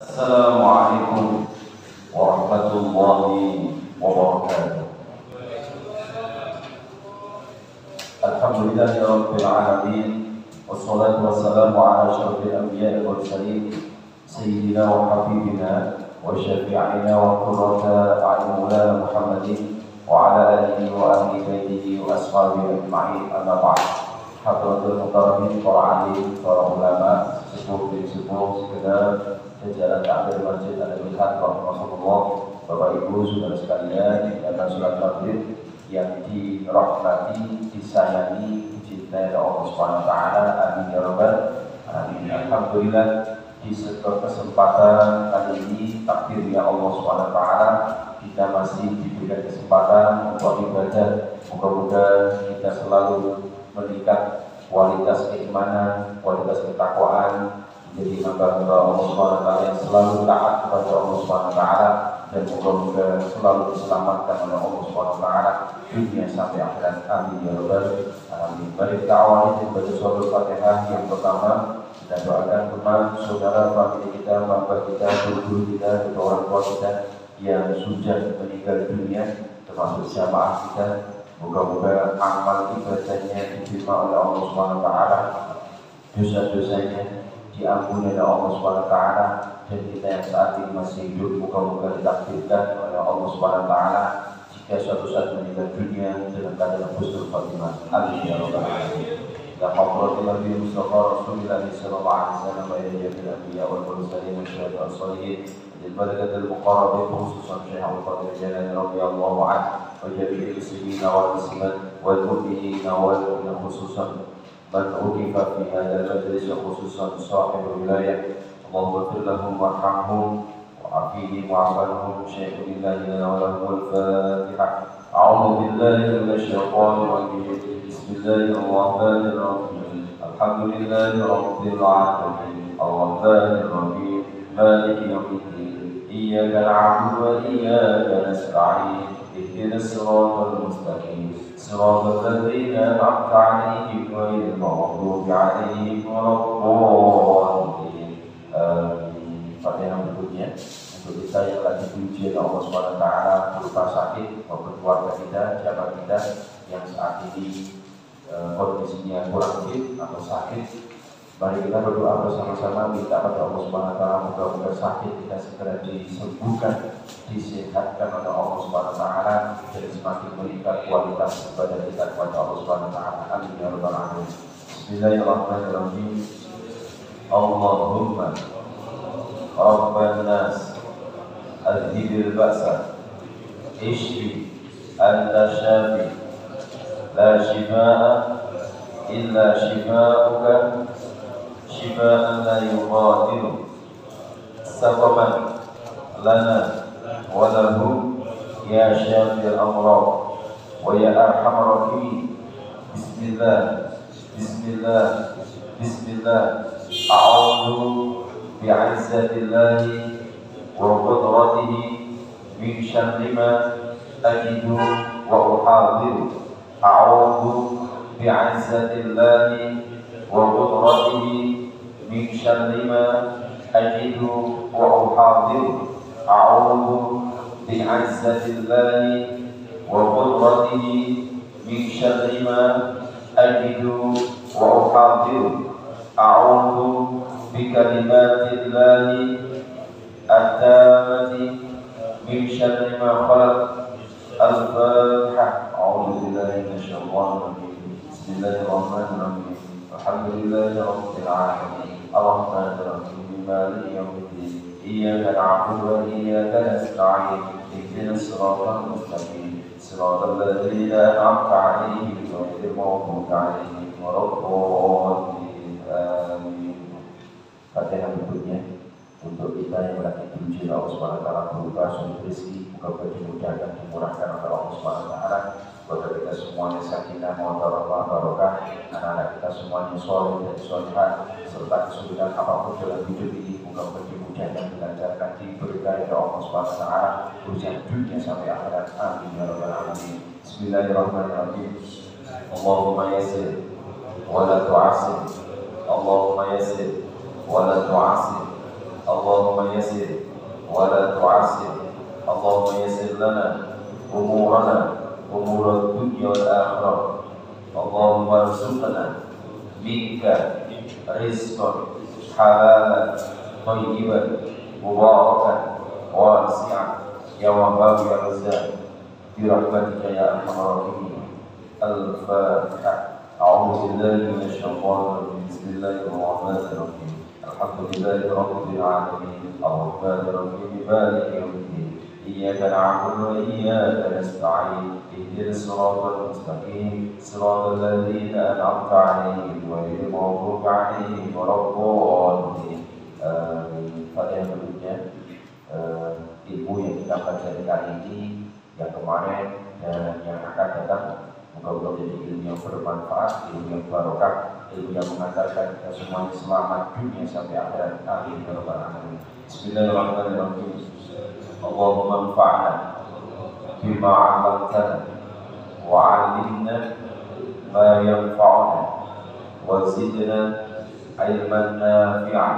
Assalamualaikum warahmatullahi wabarakatuh. Alhamdulillahirabbil alamin wassalatu wassalamu ala asyrafil anbiya'i wal mursalin sayyidina wa habibina wa syafi'ina wa qurrata a'yunina Muhammadin wa ala alihi wa ahli baitihi wa ashabihi ajma'in. Amma ba'd. Hadratul mukarramin, para alim, para ulama, sepuh bin sepuh, sekedar jajaran takbir masjid Al-Mihad rahimahullah, Bapak Ibu saudara sekalian, dan sholat maghrib yang dirahmati, disayangi, dicintai Allah Subhanahu wa taala. Amin ya rabbal alamin. Alhamdulillah, di kesempatan kali ini takdir ya Allah Subhanahu wa taala kita masih diberikan kesempatan untuk ibadah. Moga-moga kita selalu meningkat kualitas keimanan, kualitas ketakwaan, menjadi hamba-hamba Allah Subhanahu wa taala yang selalu taat kepada Allah Subhanahu wa taala, dan moga-moga selalu diselamatkan oleh Allah Subhanahu wa taala dunia sampai akhirat. Amin ya rabbal alamin. Mari kita awali dengan baca surah Fatihah. Yang pertama kita doakan teman, saudara, famili kita, bapak kita, guru kita, kedua orang tua kita yang sudah meninggal dunia, termasuk jamaah kita. Moga-moga amal ibadahnya diterima oleh Allah Subhanahu wa taala, dosa-dosanya diampuni oleh Allah Subhanahu wa taala, dan kita yang saat ini masih hidup moga-moga ditakdirkan oleh Allah Subhanahu wa taala jika suatu saat meninggal dunia dalam keadaan husnul khatimah. Amin ya rabbal alamin. La haula wala quwwata illa billah. Rasulullah sallallahu alaihi wasallam wa ila al-anbiya wal mursalin wa syuhada as-salihin للملكة المقربين خصوصا شيخ القادر الجيلاني رضي الله عنه وجميع المسلمين والمسلمات والمؤمنين والمؤمنين خصوصا من أوقف في هذا المجلس خصوصا صاحب الولاية. اللهم اغفر لهم وارحمهم وعافيهم واعف عنهم. شيخ لله لنا ولهم. الفاتحة. أعوذ بالله من الشيطان الرجيم. بسم الله الرحمن الرحيم. الحمد لله رب العالمين الرحمن الرحيم مالك يوم الدين. إياك نعبد وإياك نستعين. اهدنا الصراط المستقيم صراط الذين أنعمت عليهم غير المغضوب عليهم ولا الضالين. Fatihah berikutnya untuk kita yang lagi diuji oleh Allah Subhanahu wa taala berupa sakit maupun keluarga kita, jamaah kita yang saat ini kondisinya kurang fit atau sakit. Mari kita berdoa bersama-sama, minta pada Allah Subhanahu wa taala moga-moga sakit kita segera disembuhkan, disehatkan oleh Allah Subhanahu wa taala, dan semakin meningkat kualitas ibadah kita kepada Allah Subhanahu wa taala. Amin ya rabbal alamin. Bismillahirrahmanirrahim. Allahumma rabban nas adhibil ba'sa ishfi anta syafi la shifaa illa shifaa'uka shifaan la yughadiru saqaman lana wa lahum ya syafil amrad wa ya arhamar rahimin. Bismillah bismillah bismillah. A'udzu bi'izzatillahi wa qudratihi min syarri ma ajidu wa uhadiru. A'udzu bi'izzatillahi wa qudratihi min syarri ma ajidu wa uhadiru. A'udzu bi'izzatillahi wa qudratihi min syarri ma ajidu wa uhadiru. A'udzu bikalimatillahi at-tammati min syarri ma khalaq. Al-Fatihah. A'udzu billahi minasyaitonir rajim. Bismillahirrahmanirrahim. Alhamdulillahi rabbil alamin arrahmanir rahim maliki yaumiddin. Iyyaka na'budu wa iyyaka nasta'in. Ihdinas siratal mustaqim siratal ladzina an'amta 'alaihim ghairil maghdubi 'alaihim waladdallin. Amin. Fatihah berikutnya untuk kita yang lagi diuji oleh Allah Subhanahu wa taala berupa sulit rezeki, moga dimudahkan, dimurahkan oleh Allah Subhanahu wa taala. Kepada kita semuanya sakinah, mawaddah, barokah, anak-anak kita semuanya soleh dan solehah, serta kesulitan apapun dalam hidup ini moga dimudahkan, dilancarkan, diberkahi oleh Allah Subhanahu wa taala urusan dunia sampai akhirat. Amin ya rabbal alamin. Bismillahirrahmanirrahim. Allahumma yassir wa la tu'assir. Allahumma yassir wa la tu'assir. اللهم يسر ولا تعسر اللهم يسر لنا أمورنا أمور الدنيا والآخرة اللهم ارزقنا منك رزقا حلالا طيبا مباركا واسعا يا وهاب يا رزاق برحمتك يا ارحم الراحمين. الفاتحة. أعوذ بالله من الشيطان الرجيم. بسم الله الرحمن الرحيم. الحمد لله رب العالمين الرحمن الرحيم مالك يوم الدين إياك نعبد وإياك نستعين اهدنا الصراط المستقيم صراط الذين أنعمت عليهم غير المغضوب عليهم ولا الضالين. Pada yang berikutnya ilmu yang kita pelajari kali ini, yang kemarin dan yang akan datang, moga-moga menjadi ilmu yang bermanfaat, ilmu yang barokah, ilmu yang mengantarkan kita semuanya selamat dunia sampai akhirat. Amin ya rabbal alamin. Bismillahirrahmanirrahim. Allahumma anfa'na bima 'allamtana wa 'allimna ma yanfa'una wa zidna ilman nafi'an.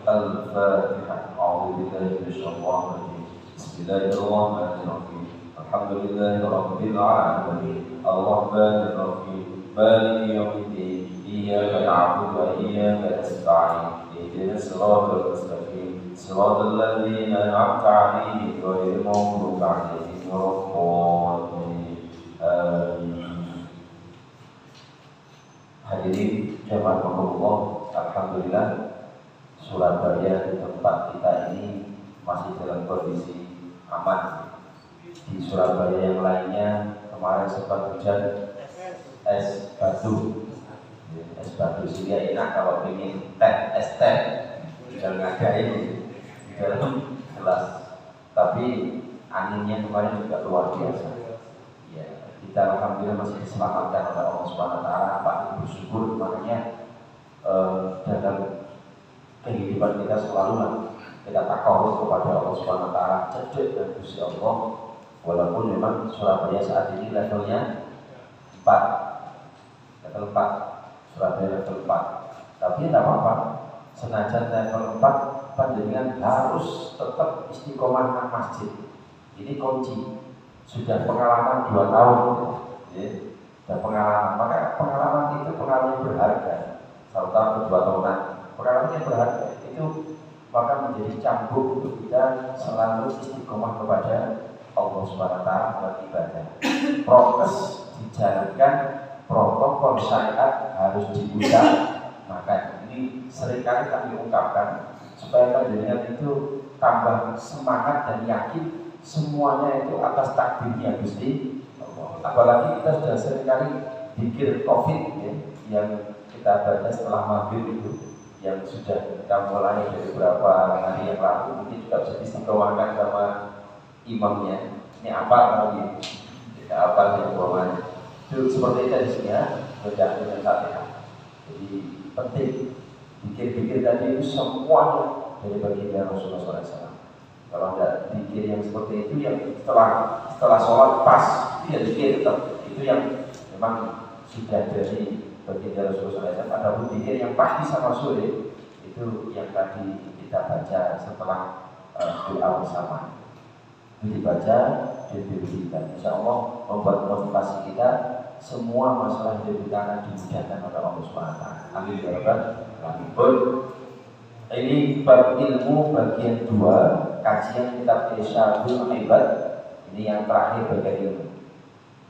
Al-Fatihah. A'udzu billahi minasyaitonir rajim. Bismillahirrahmanirrahim. Alhamdulillahi rabbil alamin. Arrahmanir rahim. Maliki yaumiddin. Iyyaka na'budu wa iyyaka nasta'in. Ihdinas siratal mustaqim. Siratal ladzina an'amta 'alaihim ghairil maghdubi 'alaihim waladdallin. Hadirin jamaah Allah, alhamdulillah Surabaya di tempat kita ini masih dalam kondisi aman. Di Surabaya yang lainnya kemarin sempat hujan es batu. Es batu sehingga enak kalau ingin es teh tinggal ngadain di dalam gelas. Tapi anginnya kemarin juga luar biasa. Ya, kita alhamdulillah masih diselamatkan oleh Allah Subhanahu wa taala. Patut bersyukur, makanya dalam kehidupan kita selalu kita takawus kepada Allah Subhanahu wa taala, cedek dan Gusti Allah. Walaupun memang Surabaya saat ini levelnya 4. Level 4. Surabaya level 4. Tapi tidak apa-apa. Senajan level 4, panjenengan harus tetap istiqomah nang masjid. Ini kunci. Sudah pengalaman 2 tahun. Ya. Sudah pengalaman. Maka pengalaman itu pengalaman berharga. 1 tahun 2 tahunan. Pengalaman yang berharga itu maka menjadi cambuk untuk kita selalu istiqomah kepada Allah Subhanahu wa taala beribadah. Prokes dijalankan, protokol syariat harus diutamakan. Ini seringkali kami ungkapkan supaya panjenengan itu tambah semangat dan yakin semuanya itu atas takdirnya Gusti Allah. Apalagi kita sudah seringkali pikir Covid ya, yang kita baca setelah maghrib itu, yang sudah kita mulai dari beberapa hari yang lalu, mungkin juga bisa diistiqomahkan sama imamnya. Ini apa lagi? Tidak apa yang bawahnya. Itu seperti tadi ya, bacaan dengan Fatihah. Jadi penting pikir-pikir tadi itu semuanya dari baginda Rasulullah SAW. Kalau ada pikir yang seperti itu, yang setelah sholat pas, dia pikir tetap itu yang memang sudah dari baginda Rasulullah SAW. Ada pun pikir yang pagi sama sore itu yang tadi kita baca setelah doa bersama. Itu dibaca dan diberikan. Insya Allah membuat motivasi kita semua masalah hidup kita akan dimudahkan oleh Allah SWT. Amin ya rabbal alamin. Ini bab ilmu bagian 2 kajian kitab Irsyadul Ibad. Ini yang terakhir bagian ilmu.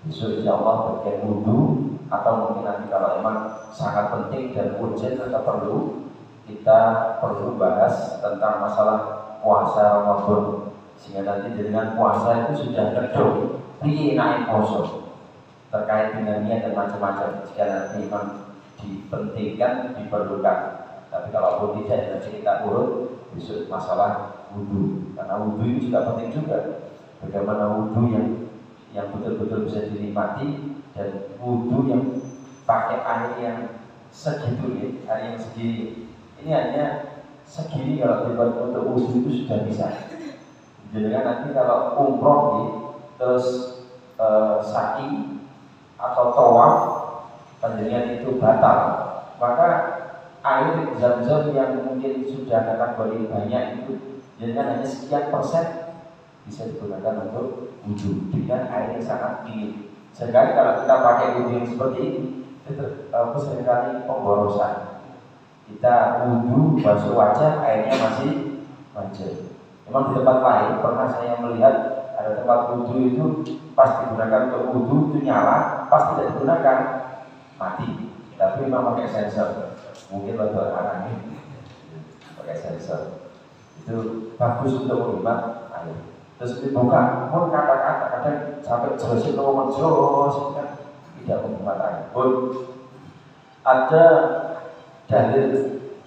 Besok insya Allah bagian wudhu, atau mungkin nanti kalau memang sangat penting dan urgent atau kita perlu bahas tentang masalah puasa Ramadan, sehingga nanti dengan puasa itu sudah kedong piye naik poso terkait dengan niat dan macam-macam. Jika nanti memang dipentingkan, diperlukan. Tapi kalau pun tidak, nanti kita urut besok masalah wudhu, karena wudhu ini juga penting juga. Bagaimana wudhu yang betul-betul bisa dinikmati, dan wudhu yang pakai air yang segitu ya, air yang segini. Ini hanya segini kalau dibuat untuk wudhu itu sudah bisa. Jadi kan nanti kalau umroh nih, terus sa'i atau tawaf panjenengan itu batal, maka air zam-zam yang mungkin sudah kategori banyak itu dengan hanya sekian persen bisa digunakan untuk wudhu dengan air yang sangat dingin. Sedangkan kalau kita pakai wudhu yang seperti ini, itu seringkali pemborosan. Kita wudhu basuh wajah, airnya masih wajar. Memang di tempat lain pernah saya melihat ada tempat wudhu itu pas digunakan untuk wudhu itu nyala, pas tidak digunakan mati. Tapi memang pakai sensor. Mungkin untuk anak ini pakai sensor. Itu bagus untuk menghemat air. Terus dibuka, pun kata-kata kadang sampai jelasin ngomong jelas kan tidak menghemat air. Pun ada dalil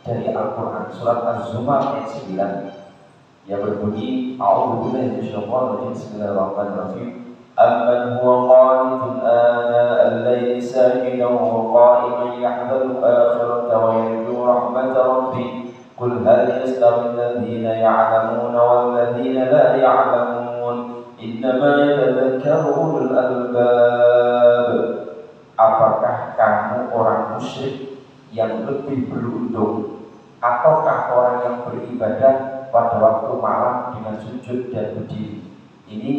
dari Al-Quran surat Az-Zumar ayat 9 yang berbunyi A'udzubillahi minasyaitonir rajim Bismillahirrahmanirrahim Amman huwa qanitun ana al-layli sajidan wa qa'iman yahdharu al-akhirata wa yarju rahmata rabbih Qul hal yastawi alladhina ya'lamuna wal ladhina la ya'lamun innama yatadhakkaru ulul albab. Apakah kamu orang musyrik yang lebih beruntung ataukah orang yang beribadah pada waktu malam dengan sujud dan berdiri? Ini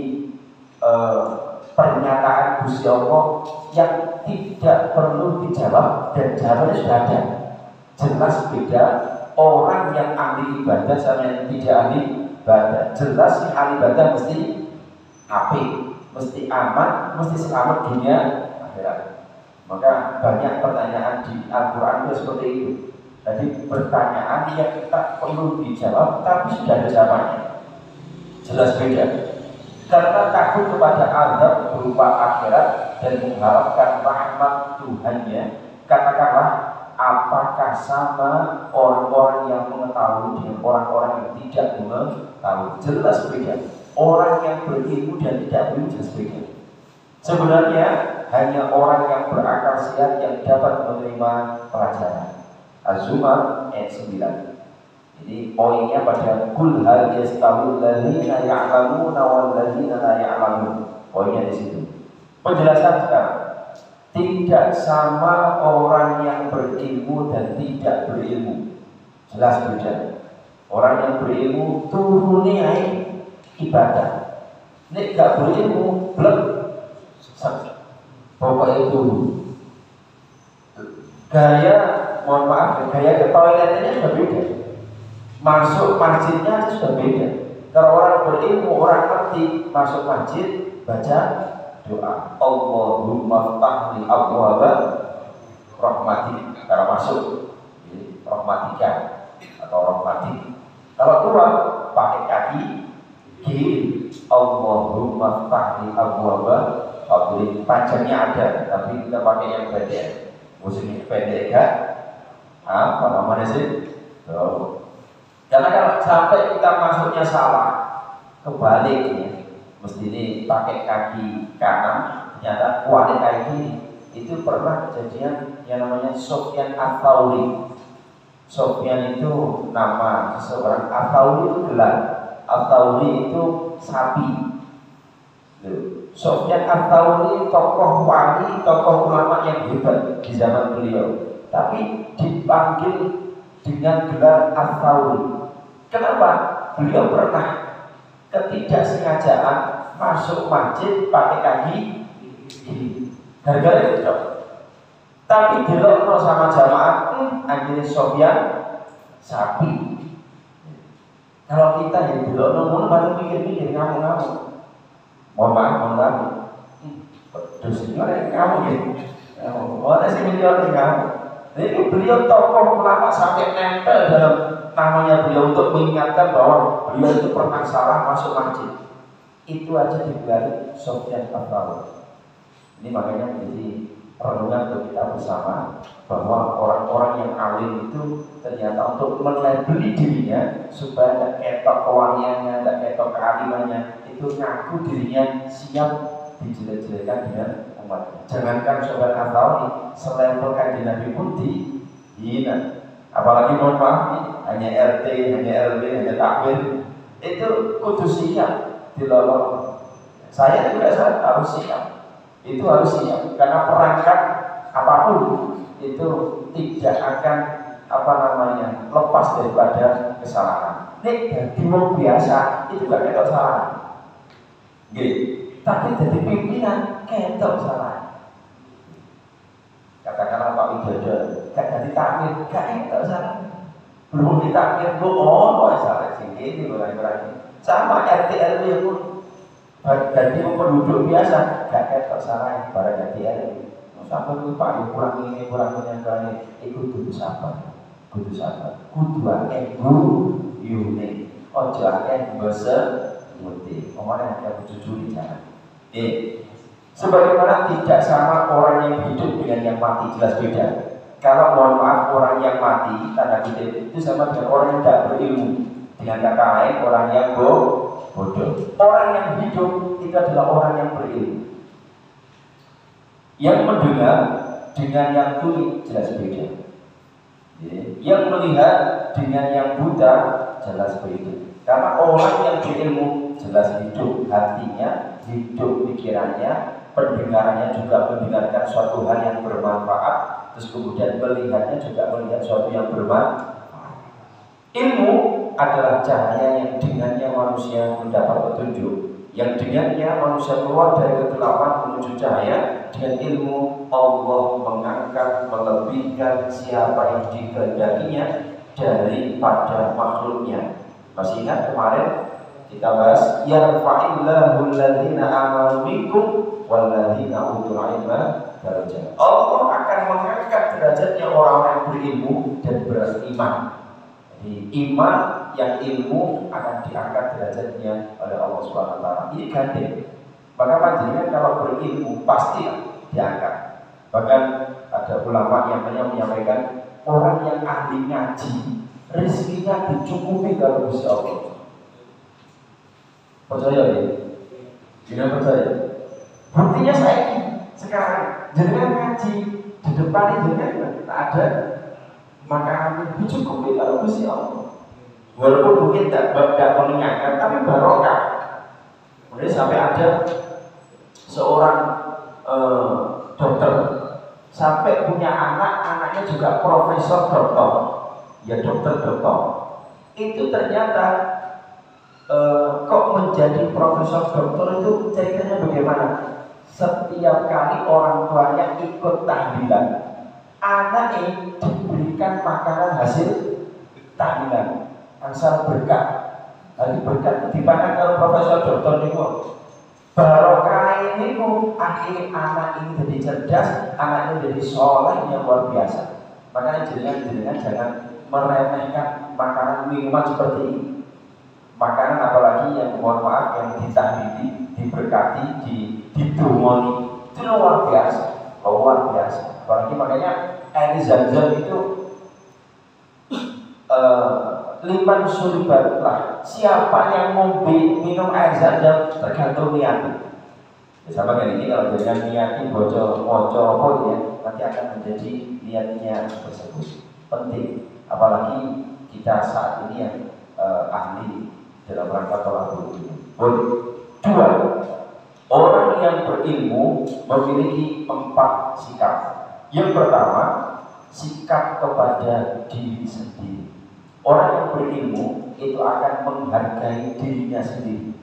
pernyataan Gusti Allah yang tidak perlu dijawab dan jawabannya sudah ada. Jelas beda orang yang ahli ibadah sama yang tidak ahli ibadah. Jelas yang ahli ibadah mesti apik, mesti aman, mesti selamat dunia akhirat. Maka banyak pertanyaan di Al-Quran itu seperti itu. Jadi pertanyaan yang tak perlu dijawab tapi sudah ada jawabannya. Jelas beda. Karena takut kepada azab berupa akhirat dan mengharapkan rahmat Tuhannya. Katakanlah, apakah sama orang-orang yang mengetahui dengan orang-orang yang tidak mengetahui? Jelas beda. Orang yang berilmu dan tidak berilmu jelas beda. Sebenarnya hanya orang yang berakal sehat yang dapat menerima pelajaran. Az-Zumar ayat 9. Jadi poinnya pada kul hal yastawil ladzina ya'lamuna wal ladzina la ya'lamun. Poinnya di situ. Penjelasan sekarang. Tidak sama orang yang berilmu dan tidak berilmu. Jelas beda. Orang yang berilmu turunnya ibadah. Nek gak berilmu belum pokoknya turun. Gaya, mohon maaf, gaya ke toiletnya sudah beda. Masuk masjidnya sudah beda. Kalau orang berilmu, orang ngerti, masuk masjid baca doa Allahumma ftahli abwaaba rahmatik. Kalau masuk rahmatika atau rahmatik. Kalau keluar pakai kaki kiri Allahumma ftahli abwaaba fadlik. Panjangnya ada tapi kita pakai yang pendek. Musimnya pendek kan? Apa namanya sih? Karena kalau sampai kita masuknya salah, kebaliknya, mesti ini pakai kaki kanan, ternyata kuatnya kaki kiri. Itu pernah kejadian yang namanya Sufyan Ats-Tsauri. Sufyan itu nama seseorang, Ats-Tsauri itu gelar, Ats-Tsauri itu sapi. Sufyan Ats-Tsauri tokoh wali, tokoh ulama yang hebat di zaman beliau, tapi dipanggil dengan gelar Ats-Tsauri. Kenapa? Beliau pernah ketidaksengajaan masuk masjid pakai kaki kiri. Gara-gara itu. Tapi dilokno sama jamaah, akhirnya Sufyan sapi. Kalau kita yang dilokno baru mikir-mikir ngamuk-ngamuk. Mohon maaf. Dosanya kamu ya. Orang sih miliar kamu. Jadi beliau tokoh ulama sampai nempel dalam namanya beliau untuk mengingatkan bahwa beliau itu pernah salah masuk masjid. Itu aja digelari Sufyan Ats-Tsauri. Ini makanya menjadi renungan untuk kita bersama bahwa orang-orang yang alim itu ternyata untuk melabeli dirinya supaya tidak ketok kewangiannya, tidak ketok kealimannya, itu ngaku dirinya siap dijelek-jelekan dengan umatnya. Jangankan Sufyan Ats-Tsauri, selevel kanjeng Nabi pun dihina. Apalagi mohon maaf nih, hanya RT, hanya RW, hanya takbir, itu kudu siap dilolong. Saya juga harus siap. Itu harus siap karena perangkat apapun itu tidak akan lepas daripada kesalahan. Nek jadi wong biasa itu gak ketok salah. Nggih. Tapi jadi pimpinan ketok salah. Katakanlah Pak Widodo gak jadi takmir, gak ketok salah. Belum ditakmir kok salah sing iki berarti. Sama RT RW pun jadi penduduk biasa gak ketok salah pada RT RW. Sampai itu Pak ya kurang ini itu kudu sabar. Kudu yune ojo akeh basa muti omongane akeh jujur jangan. Sebagaimana tidak sama orang yang hidup dengan yang mati, jelas beda. Kalau mohon maaf orang yang mati tanda kutip itu sama dengan orang yang tidak berilmu. Dengan kata lain orang yang bodoh. Orang yang hidup itu adalah orang yang berilmu. Yang mendengar dengan yang tuli jelas beda. Yang melihat dengan yang buta jelas berbeda. Karena orang yang berilmu jelas hidup hatinya, hidup pikirannya, pendengarannya juga mendengarkan suatu hal yang bermanfaat, terus kemudian melihatnya juga melihat suatu yang bermanfaat. Ilmu adalah cahaya yang dengannya manusia mendapat petunjuk, yang dengannya manusia keluar dari kegelapan menuju cahaya. Dengan ilmu Allah mengangkat, melebihkan siapa yang dikehendakinya daripada makhluknya. Masih ingat kemarin kita bahas yarfa'illahu alladhina amanu minkum walladzina utul ilma darajat. Allah akan mengangkat derajatnya orang-orang yang berilmu dan beriman. Jadi iman yang ilmu akan diangkat derajatnya oleh Allah Subhanahu wa taala. Ini gandeng. Maka panjenengan kalau berilmu pasti diangkat. Bahkan ada ulama yang menyampaikan orang yang ahli ngaji rezekinya dicukupi kalau Gusti Allah. Percaya ya? Tidak percaya. Buktinya sekarang jenengan ngaji di depan jenengan kita ada makanan dicukupi kalau Gusti Allah. Walaupun mungkin tidak mengenyangkan tapi barokah. Kemudian sampai ada seorang dokter sampai punya anaknya juga profesor dokter, ya dokter. Itu ternyata kok menjadi profesor dokter itu ceritanya bagaimana? Setiap kali orang tuanya ikut tahlilan, anaknya diberikan makanan hasil tahlilan, asal berkah. Hari berkat dipandang kalau profesor dokter itu barokah ini akhirnya anak ini jadi cerdas, anak ini jadi soleh yang luar biasa. Makanya jenengan jangan meremehkan makanan minuman seperti ini. Makanan apalagi yang mohon maaf yang ditahlili, diberkati, didumoni itu luar biasa, Apalagi makanya air zam-zam itu liman syuribatlah. Siapa yang mau minum air zam-zam tergantung niatnya. Sama kayak ini kalau jangan niati moco apa ya, nanti akan menjadi niatnya tersebut. Penting. Apalagi kita saat ini yang ahli dalam rangka tolak ilmu. Dua, orang yang berilmu memiliki 4 sikap. Yang pertama, sikap kepada diri sendiri. Orang yang berilmu itu akan menghargai dirinya sendiri.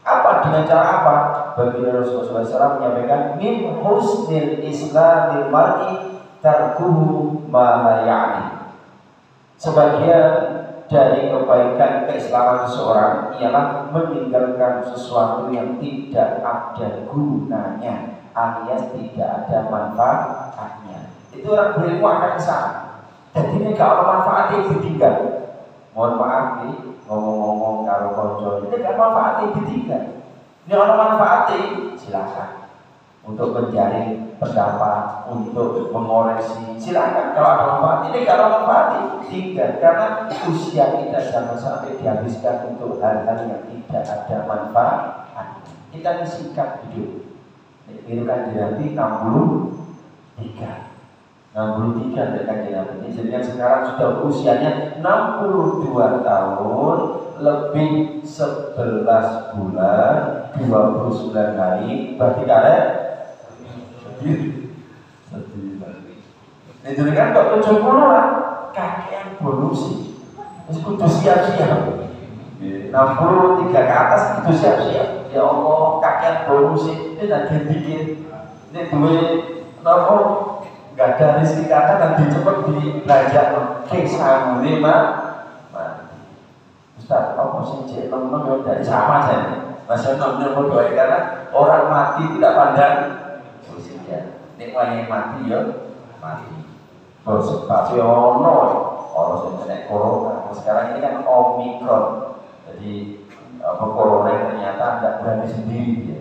Apa dengan cara apa? Baginda Rasulullah SAW menyampaikan min husnil islamil mar'i tarkuhu ma la ya'ni. Sebagian dari kebaikan keislaman seseorang ialah meninggalkan sesuatu yang tidak ada gunanya alias tidak ada manfaatnya. Itu orang berilmu akan kesana. Jadi ini kalau manfaatnya ditinggal. Mohon maaf nih, ngomong-ngomong kalau konco ini gak manfaatnya ditinggal. Ini kalau manfaatnya silakan untuk mencari pendapat, untuk mengoreksi silakan. Kalau ada manfaat ini, kalau manfaatnya tinggal. Karena usia kita jangan sampai dihabiskan untuk hal-hal yang tidak ada manfaat. Kita sikap hidup. Itu kan Nabi 63 dari kanjeng Nabi. Jadi yang sekarang sudah usianya 62 tahun lebih 11 bulan 29 hari. Berarti kalian sedih. Ini kan kok 70 lah. kakean bonusi. Wis kudu siap-siap. 63 ke atas kudu siap-siap. Ya Allah, kakean bonusi ini nanti dikit. Ini duwe napa enggak ada rezeki kata nanti cepet dibelanja ke samune mah. Ustaz, apa sih cek teman-teman dari sama saja. Masih teman-teman berdoa karena orang mati tidak pandang usia. Nek wayahe mati ya mati. Terus pasti ono sing kena corona. Sekarang ini kan Omicron. Jadi corona ternyata tidak berani sendiri dia.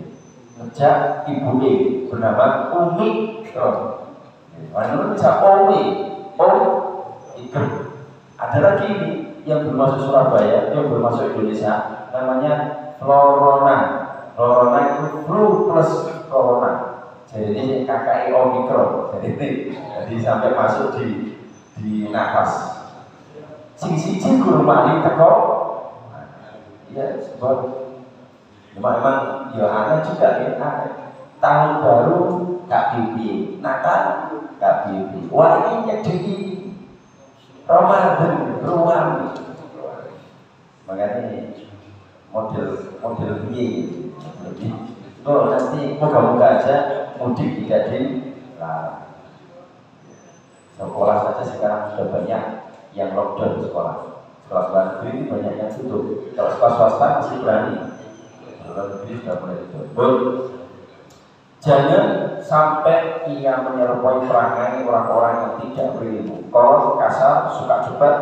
Sejak ibu bernama Omicron. Mana bisa Omicron. Ada lagi ini yang bermasuk Surabaya, yang bermasuk Indonesia, namanya Florona. Florona itu flu plus corona. Jadi ini KKI Omicron. Jadi sampai masuk di nafas. Sing guru mali teko. Ya, sebab memang ya aneh juga ya. Tahun baru KBB, Natal KBB. Wah ini jadi Ramadan ruang. Makanya model ini jadi nanti moga-moga aja mudik tidak dilarang. Sekolah saja sekarang sudah banyak yang lockdown di sekolah. Sekolah negeri ini banyak yang tutup. Kalau sekolah swasta masih berani. Sekolah negeri sudah mulai tutup. Jangan sampai ia menyerupai perangai orang-orang yang tidak berilmu, kolot, kasar, suka cepat,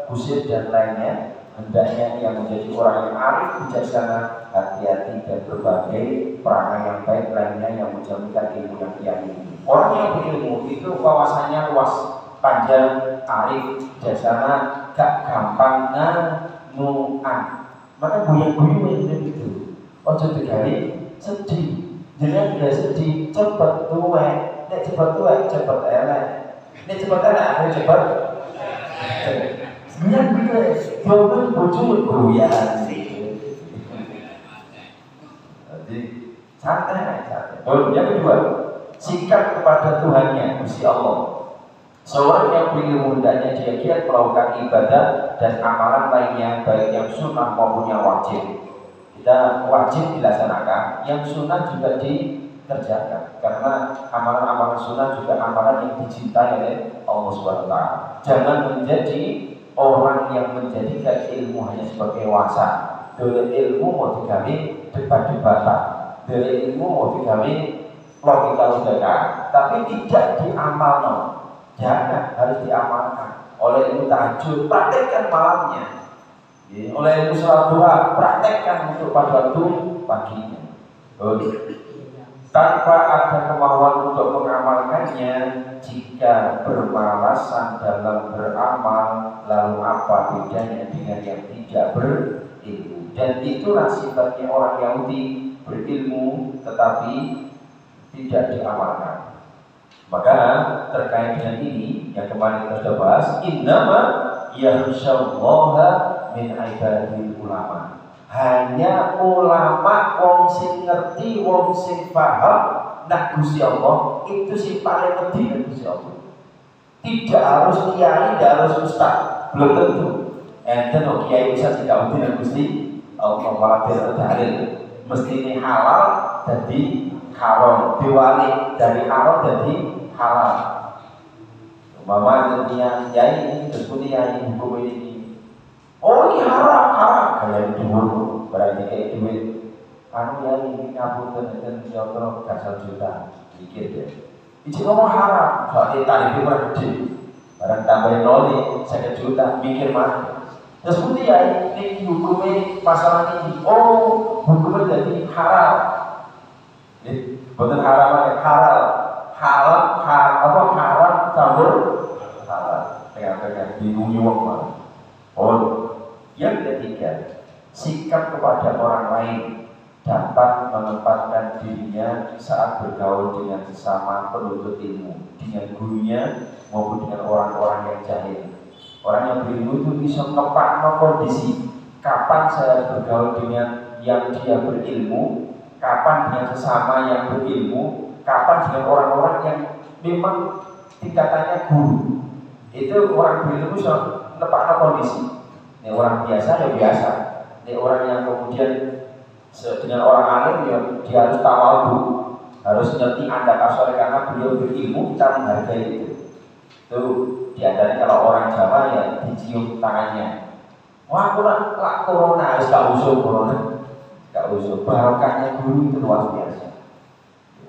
kusir dan lainnya. Hendaknya ia menjadi orang yang arif, bijaksana, hati-hati dan berbagai perangai yang baik lainnya yang menjaminkan ilmu yang ia miliki. Orang yang berilmu itu wawasannya luas, panjang, arif, bijaksana, gak gampang nganuan. Maka buyang-buyang itu, ojo tegari sedih. Jangan tidak sedih, cepat tua. Nek cepat tua, cepat elek. Nek cepat elek, aku cepat. Sebenarnya gue, jawaban bocor goyang sih. Jadi santai. Yang kedua, sikap kepada Tuhannya, Gusti Allah. Seorang yang berilmu hendaknya dia giat melakukan ibadah dan amalan lainnya, baik yang sunnah maupun yang wajib. Kita wajib dilaksanakan, yang sunnah juga dikerjakan, karena amalan-amalan sunnah juga amalan yang dicintai oleh Allah SWT. Jangan menjadi orang yang menjadikan ilmu hanya sebagai wasan. Dari ilmu mau digawe debat-debatan, dari ilmu mau digawe logika-logika, tapi tidak diamalkan. Jangan, harus diamalkan. Oleh ilmu tahajud, praktekkan malamnya. Oleh ilmu sholat duha, praktekkan untuk pada waktu paginya. Tanpa ada kemauan untuk mengamalkannya, jika bermalasan dalam beramal, lalu apa bedanya dengan yang tidak berilmu? Dan itulah sifatnya orang Yahudi, berilmu tetapi tidak diamalkan. Maka terkait dengan ini yang kemarin kita sudah bahas, innama yakhsyallaha min ibadil ulama. Hanya ulama, wong sing ngerti, wong sing paham nak Gusti Allah itu sih paling ngerti nak Gusti Allah. Tidak harus kiai, tidak harus ustaz, belum tentu. Enten kiai bisa tidak ngerti nak Gusti Allah malah berdalil. Mesti ini halal jadi haram, diwali dari haram jadi halal. Umpama yang kiai ini terus kiai hukum ini. Oh ini haram, kayak dulu berarti kayak duit. Anu ya ini ngapunten dan jawab kasar juta, dikit ya. Itu ngomong haram, soalnya tarifnya kurang gede. Barang tambahin nol 1 juta, mikir mati. Terus putih ya ini hukumnya masalah ini. Oh hukumnya jadi haram. Bukan haram, halal, haram campur halal. Tengah-tengah bingung nyuwak malah. Oh. Yang ketiga, sikap kepada orang lain dapat menempatkan dirinya saat bergaul dengan sesama penuntut ilmu, dengan gurunya maupun dengan orang-orang yang jahil. Orang yang berilmu itu bisa menempatkan kondisi kapan saya bergaul dengan yang dia berilmu, kapan dengan sesama yang berilmu, kapan dengan orang-orang yang memang tingkatannya guru. Itu orang berilmu bisa nepakno kondisi. Ini orang biasa ya biasa. Ini orang yang kemudian dengan orang alim ya dia harus tawadhu, harus ngerti anda kasar karena beliau berilmu, kita menghargai itu. Itu diadari kalau orang Jawa ya dicium tangannya. Wah, aku lah corona, harus gak usul corona, gak usul. Barokahnya guru itu luar biasa.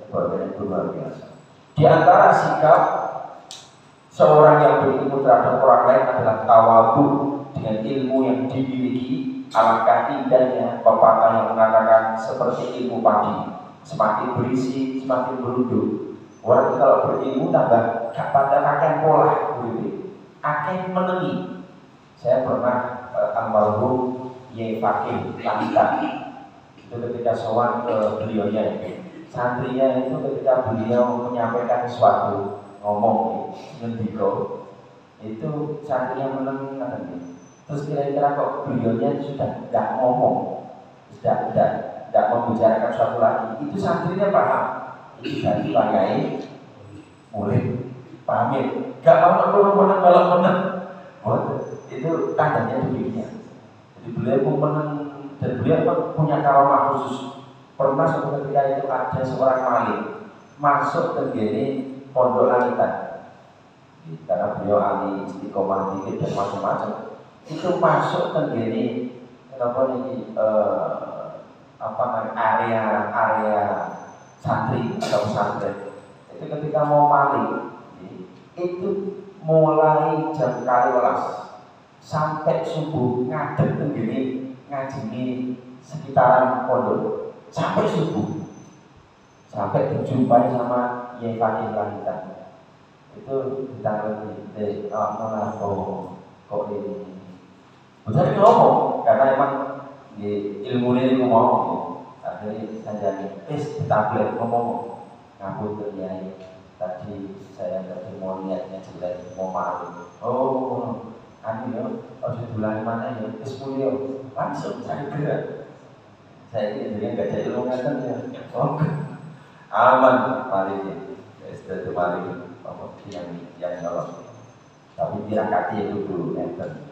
Barokahnya guru luar biasa. Di antara sikap seorang yang berilmu terhadap orang lain adalah tawadhu dengan ilmu yang dimiliki. Alangkah indahnya pepatah yang mengatakan seperti ilmu padi, semakin berisi semakin berundung. Orang kalau berilmu tambah gak pada kakek pola, kakek menengi. Saya pernah almarhum Yai Fakih Langitan itu ketika sowan ke beliaunya, santrinya itu ketika beliau menyampaikan sesuatu ngomong ngendiko itu santrinya menengi katanya. Terus kira-kira kok beliaunya sudah tidak ngomong, tidak membicarakan suatu lagi, itu santrinya paham. Ini dari Yai mulai paham ya, gak mau menang. Itu tandanya demikian. Jadi beliau pun menang dan beliau punya karamah khusus. Pernah suatu ketika itu ada seorang maling masuk ke gini pondok Langitan, karena beliau ahli istiqomah dikit dan macam-macam. Itu masuk ke gini area santri atau pesantren. Itu ketika mau maling itu mulai jam 12 sampai subuh ngadep begini ngajini sekitaran pondok sampai subuh, sampai dijumpai sama Yai Fakih Langitan. Itu ditangani kok ini betul ngomong karena emang di ilmu ini ngomong. Akhirnya saya ditablet ngomong ngapunten Yai, tadi saya tadi mau niatnya jelek mau maling. Oh anu ya, harus bulan mana ya, eskulio langsung saya gerak. Saya ini dengan gak jadi ilmu ngaten ya. Oh aman malingnya, sudah maling yang nyolong. Tapi tirakati itu dulu nenten.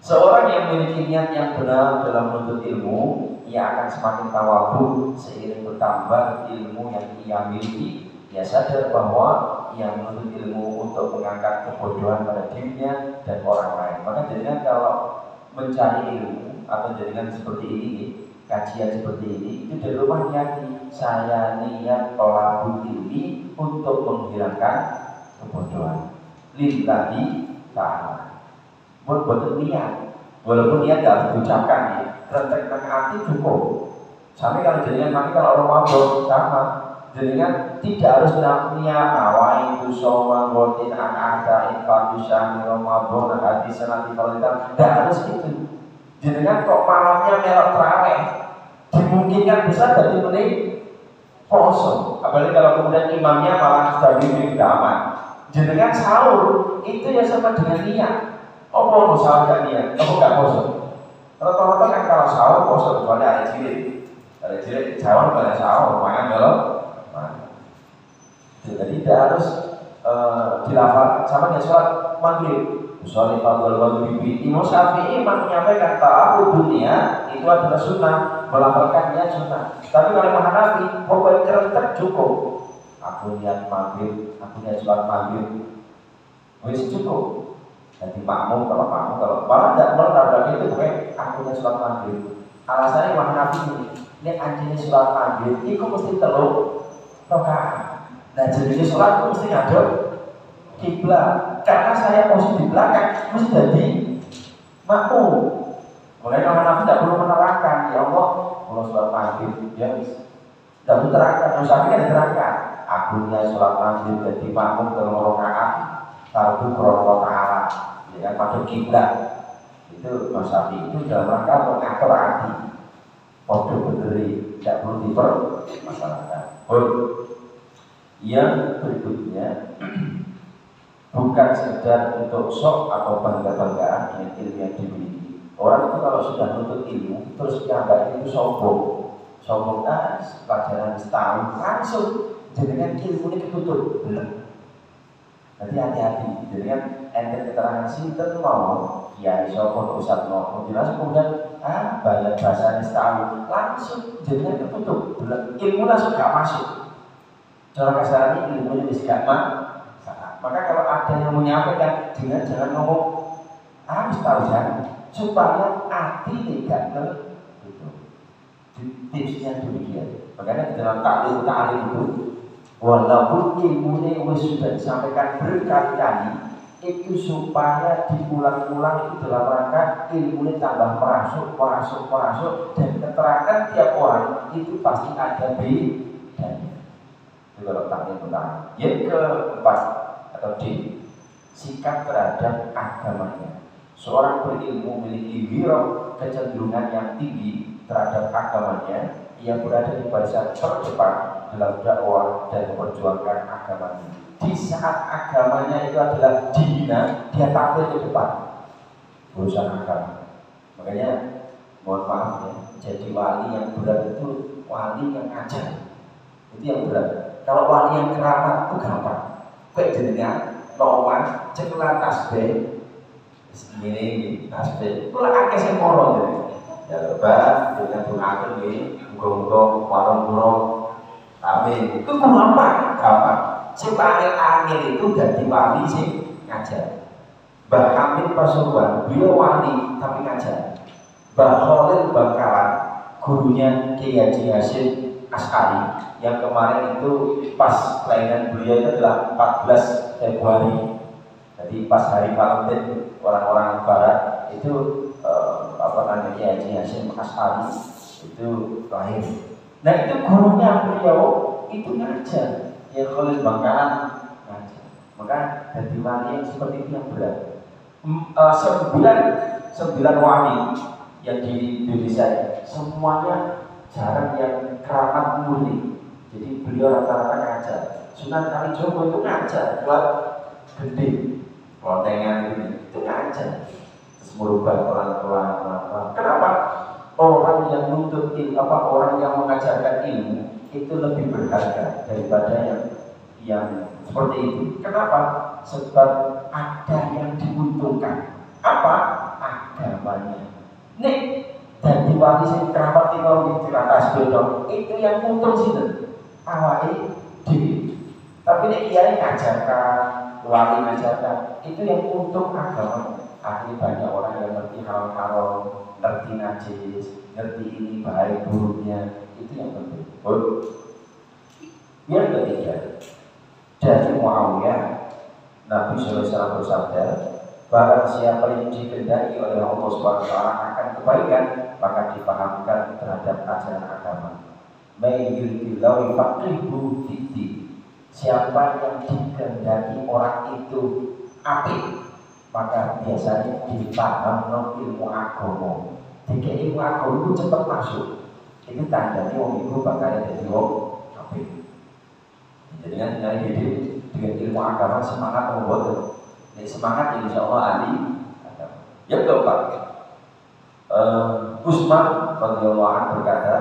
Seorang yang memiliki niat yang benar dalam menuntut ilmu, ia akan semakin tawadhu seiring bertambah ilmu yang ia miliki. Ia sadar bahwa ia menuntut ilmu untuk mengangkat kebodohan pada dirinya dan orang lain. Maka jadinya kalau mencari ilmu atau jaringan seperti ini, kajian seperti ini, itu dari rumah niati saya niat tolabul ilmi untuk menghilangkan kebodohan. Lillahi ta'ala. Buat niat, walaupun niat tidak diucapkan ya, rentek hati cukup. Sampai kalau jadinya nanti kalau orang mabuk sama, jadinya tidak harus niat awal itu soal rotin ada infatusan Ramadan hadis nanti kalau tidak harus itu. Jadinya kok malamnya merah terawih, dimungkinkan bisa jadi menit poso. Apalagi kalau kemudian imamnya malah sudah bimbing aman. Jadinya sahur itu ya sama dengan niat. Oh mau sahur gak niat, kamu gak poso. Rata-rata kan kalau sahur poso, soalnya ada cilik sahur pada sahur, makan belum. Jadi tidak harus dilafal sama dengan sholat maghrib. Sholat fardhu maghrib. Imam Syafi'i menyampaikan ta'awud dunia itu adalah sunnah, melafalkan niat sunnah. Tapi kalau Imam Hanafi pokoknya kerentek cukup. Aku niat maghrib, aku niat sholat maghrib, wis cukup. Jadi makmum kalau malah tidak benar itu pokoknya aku niat sholat maghrib. Alasannya Imam Hanafi ini anjingnya sholat maghrib, itu mesti telur rakaat. Nah jadi sholat itu mesti ngadep kiblat. Karena saya posisi di belakang mesti jadi makmum. Mulai orang Nabi tidak perlu menerangkan, ya Allah, kalau sholat maghrib ya tidak perlu terangkan. Tapi kan diterangkan. Akunya sholat maghrib jadi makmum telur rakaat, fardu krono ta'ala, ya kan pada kiblat. Itu Mas Syafi'i itu dalam rangka mengatur hati. Podo berdiri, tidak perlu dipermasalahkan. Yang berikutnya bukan sekedar untuk sok atau bangga-banggaan dengan ilmu yang dimiliki. Orang itu kalau sudah nuntut ilmu terus nyambat itu sombong, pelajaran setahun langsung jadikan ilmu ini ketutup. Nanti hati-hati, jadikan enten keterangan sinten mau kiai sapa Ustaz mau jelas kemudian bayar bahasa setahun langsung jadinya tertutup ilmu langsung gak masuk cara kasarnya ilmunya bisa gak maka kalau ada yang menyampaikan jangan ngomong harus tahu jangan supaya hati tidak itu tipsnya demikian. Makanya di dalam taklim itu walaupun ilmunya sudah disampaikan berkali-kali itu supaya diulang-ulang itu dalam rangka ilmunya tambah merasuk dan keterangan tiap orang itu pasti ada bedanya. Itu kalau taklim utama. Yang keempat atau D, sikap terhadap agamanya. Seorang berilmu memiliki wirauh kecenderungan yang tinggi terhadap agamanya. Ia berada di barisan terdepan dalam dakwah dan memperjuangkan agamanya. Di saat agamanya itu adalah dihina, dia tampil ke depan urusan agama. Makanya mohon maaf ya, jadi wali yang berat itu wali yang ngajar. Itu yang berat. Kalau wali yang keramat itu gampang. Kayak jenengan lawan cekelan tasbih ini tasbih itu lah akeh sing moro ya lebar dengan tungaken iki muga-muga warung-warung amin itu gampang sing angel itu dadi wali sing ngajar. Mbah Hamid Pasuruan beliau wali tapi ngajar. Mbah Khalil Bangkalan gurunya Kiai Haji Hasyim Asy'ari yang kemarin itu pas kelainan beliau itu adalah 14 Februari. Jadi pas hari Valentine orang-orang Barat itu Kiai Haji Hasyim Asy'ari itu lahir. Nah itu gurunya beliau itu ngajar. Ya Khalil Bangkalan ngajar. Maka jadi wali yang seperti itu yang berat. 9 wali yang di Indonesia semuanya jarang yang keramat murni. Jadi beliau rata-rata ngajar. Sunan Kalijogo itu ngajar buat gede, lontengan itu ngajar. Terus merubah orang. Kenapa? Orang yang nuntut ilmu, orang yang mengajarkan ilmu itu lebih berharga daripada yang seperti itu. Kenapa? Sebab ada yang diuntungkan. Apa? Agamanya. Nih, dan di wali sing keramat itu diratas bedok, itu yang untung sini. Awalnya dewi. Tapi nih kiai ngajarkan, wali ngajarkan, itu yang untung agama. Akhirnya banyak orang yang ngerti hal-hal, ngerti najis, ngerti ini baik buruknya, itu yang penting. Yang ketiga, dari Muawiyah, Nabi SAW bersabda, barang siapa yang dikehendaki oleh Allah SWT akan kebaikan, maka dipahamkan terhadap ajaran agama. Mayyuridillahi faqihu fiddin. Siapa yang dikehendaki orang itu apik, maka biasanya dipaham ilmu agama. Jika ilmu agama itu cepat masuk, itu tandanya orang itu bakal jadi orang apik. Jadi kan dengan ilmu agama semangat membuat semangat insya Allah ahli agama. Yang keempat, Utsman radhiyallahu anhu berkata,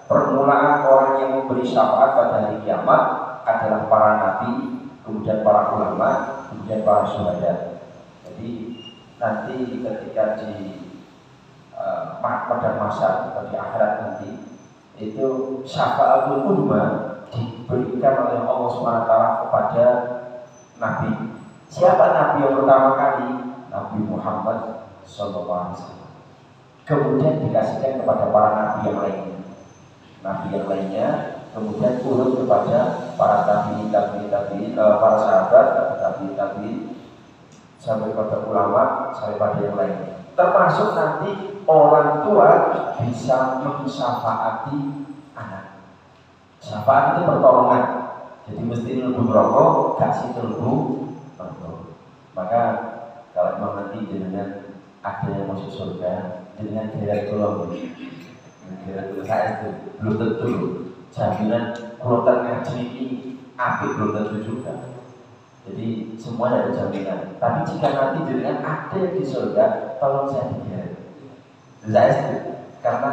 permulaan orang yang memberi syafaat pada hari kiamat adalah para nabi, kemudian para ulama, kemudian para syuhada. Jadi nanti ketika di pada masa atau di akhirat nanti itu syafaatul uzma diberikan oleh Allah SWT kepada Nabi. Siapa Nabi yang pertama kali? Nabi Muhammad SAW. Kemudian dikasihkan kepada para Nabi yang lainnya. Nabi yang lainnya kemudian turun kepada para tabi'in, para sahabat, tabi'in, sampai pada ulama, sampai pada yang lainnya. Termasuk nanti orang tua bisa mensyafaati anak. Syafaat itu pertolongan. Jadi mesti nunggu rokok, kasih nunggu rokok. Maka kalau memang nanti dengan ada yang masuk surga, dengan kira tolong, kira saya itu belum tentu. Jaminan kulotan ngaji ini apik belum tentu juga. Jadi semuanya ada jaminan. Tapi jika nanti dengan ada di surga, tolong saya dikira. Saya setuju. Karena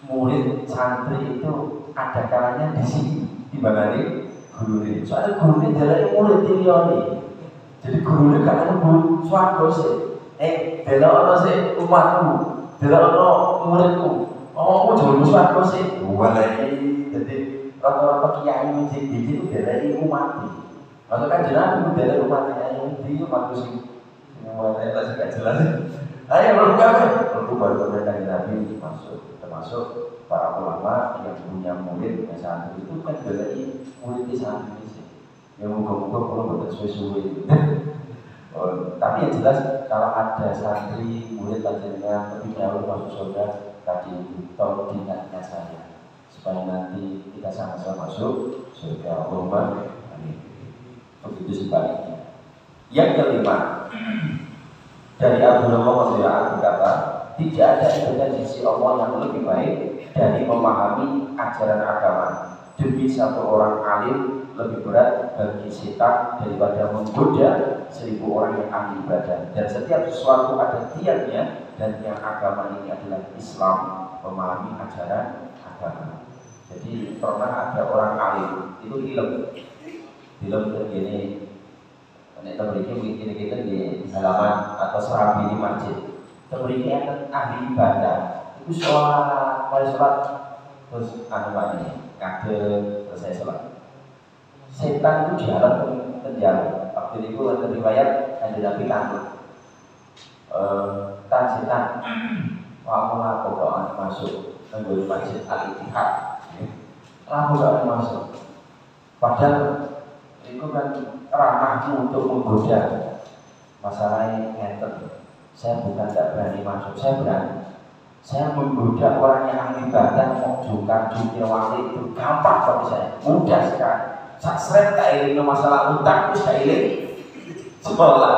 murid santri itu ada kalanya di sini di mana guru ini. Soalnya guru ini dari murid Tilioni. Jadi guru kan nunggu swarga sih. Delokno sih umatmu, delokno muridku. Omongmu jauh swarga sih. Walai. Jadi rata-rata kiai masjid itu dari umat. Maksudnya kan jenengan dari umat yang itu umat sih. Mulai tak juga jelas. Ayo baru dari Nabi masuk, termasuk para ulama yang punya murid yang santri itu kan dari murid santri sih. Yang muka-muka kalau buat sesuai. Tapi yang jelas kalau ada santri murid lanjutnya lebih jauh masuk surga tadi itu tolong diingatkan saya supaya nanti kita sama-sama masuk surga. Allahumma amin. Begitu sebaliknya. Yang kelima, dari Abu Hurairah berkata, tidak ada ibadah di sisi Allah yang lebih baik dari memahami ajaran agama. Demi satu orang alim lebih berat bagi setan daripada menggoda 1000 orang yang ahli ibadah. Dan setiap sesuatu ada tiangnya, dan yang agama ini adalah Islam, memahami ajaran agama. Jadi pernah ada orang alim itu film begini. Nek temriki mungkin kita di halaman atau serambi di masjid. Temriki yang ahli ibadah itu sholat, terus ini kader selesai sholat. Setan itu jalan ke penjara. Waktu itu ada riwayat ada Nabi takut. Setan, kamu laku doa masuk ke masjid Al-Ittihad. Laku doa masuk. Padahal itu kan ranahmu untuk menggoda. Masalahnya ngeten, saya bukan tidak berani masuk, saya berani. Saya menggoda orang yang ahli ibadah, mau jungkir wali itu gampang bagi saya, mudah sekali. Sasret tak iling masalah utang, terus tak iling sekolah.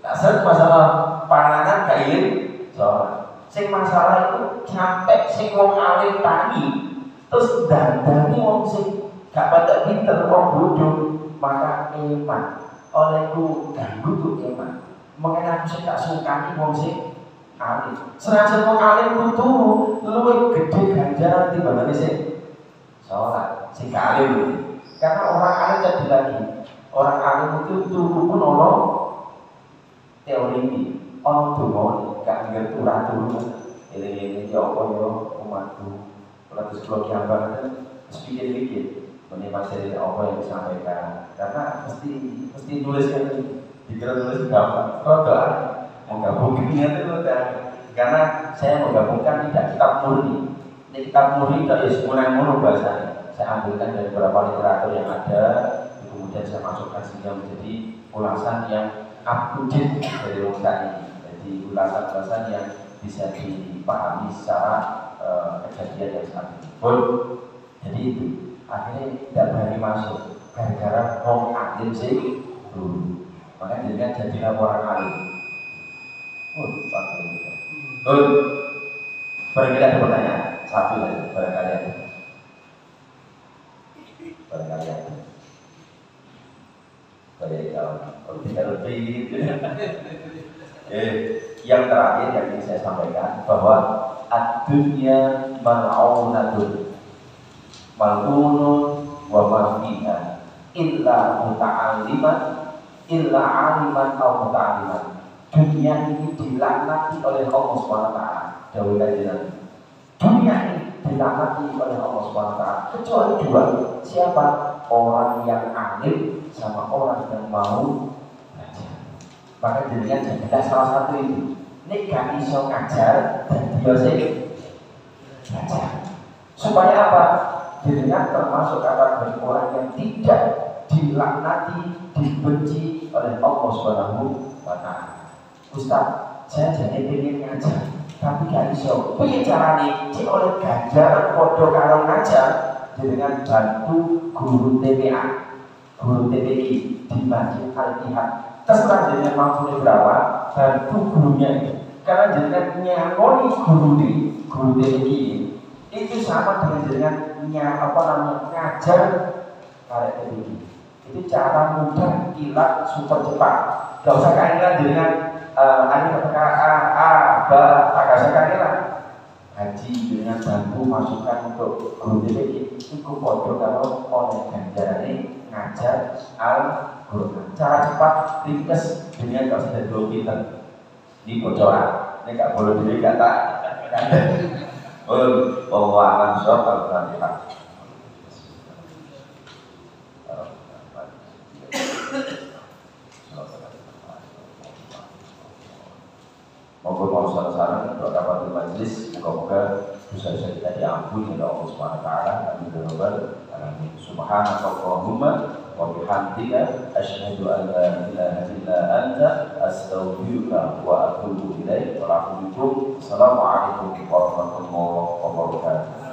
Sasret masalah panganan tak iling sekolah. Sing masalah itu sampai sing wong alim tani, terus dandani wong sing gak pada pinter, orang bodoh, maka iman olehku ganggu tuh iman. Mengenai aku sih tak suka nih wong sing alim. Senajan wong alim itu luwih gede ganjaran timbangane sing sholat, sing alim. Karena orang alim jadi lagi, orang alim itu turu pun ono teori ini, ono donga gak ngerti turun. Ini ya apa ya umatku, terus kalau kiambar sedikit-sedikit. Ini materi apa yang disampaikan, karena mesti tuliskan dikira tulis gampang. Kalau menggabungkan itu karena saya menggabungkan tidak kitab murni. Ini kitab murni itu ya semuanya bahasanya. Saya ambilkan dari beberapa literatur yang ada, kemudian saya masukkan sehingga menjadi ulasan yang up to date dari rujukan ini. Jadi ulasan-ulasan yang bisa dipahami secara kejadian yang saat ini. Jadi itu. Akhirnya tidak berani masuk gara-gara orang alim sih dulu. Makanya dia jadilah orang alim. Barangkali ada pertanyaan satu lagi barangkali ada. Saya jawab. Kalau tidak lebih. Yang terakhir yang ingin saya sampaikan bahwa ad-dunya mal'unatun mal'unun wa mafiha illa muta'aliman illa aliman atau muta'aliman. Dunia ini dilaknati oleh Allah SWT. Dawuh Nabi. Dunia ini dilaknati oleh Allah SWT kecuali dua. Siapa? Orang yang alim sama orang yang mau belajar. Maka dunia jadilah salah satu itu. Ini gak iso ngajar dan dia belajar. Supaya apa? Dirinya termasuk kategori orang yang tidak dilaknati, dibenci oleh Allah SWT. Ustaz, saya jadi pengen ngajar, tapi gak iso. Piye carane? Cek oleh ganjaran podo karo ngajar dengan bantu guru TPA, guru TPI di Masjid Al-Ittihad. Terserah dengan mampunya berapa, bantu gurunya itu. Karena dengan nyangoni guru TPI itu sama dengan ngajar karet TPI. Itu cara mudah, kilat, super cepat. Gak usah kailan dengan ini ketika tak usah kailan. haji dengan bantu masukan untuk guru DPI itu podo kalau oleh ganjaran ngajar Al-Quran cara cepat, ringkas dengan gak sudah 2 pinter ini bocoran, ini gak boleh diri kata Wallahualam bishawab. Al-Fatihah. Moga mau saran-saran untuk dapat majlis, moga-moga dosa-dosa kita diampuni oleh Allah Subhanahu wa taala. Amin ya rabbal alamin. Subhanakallahumma wa bihamdika asyhadu an la ilaha illa anta astaghfiruka wa atubu ilaik. Assalamualaikum warahmatullahi wabarakatuh.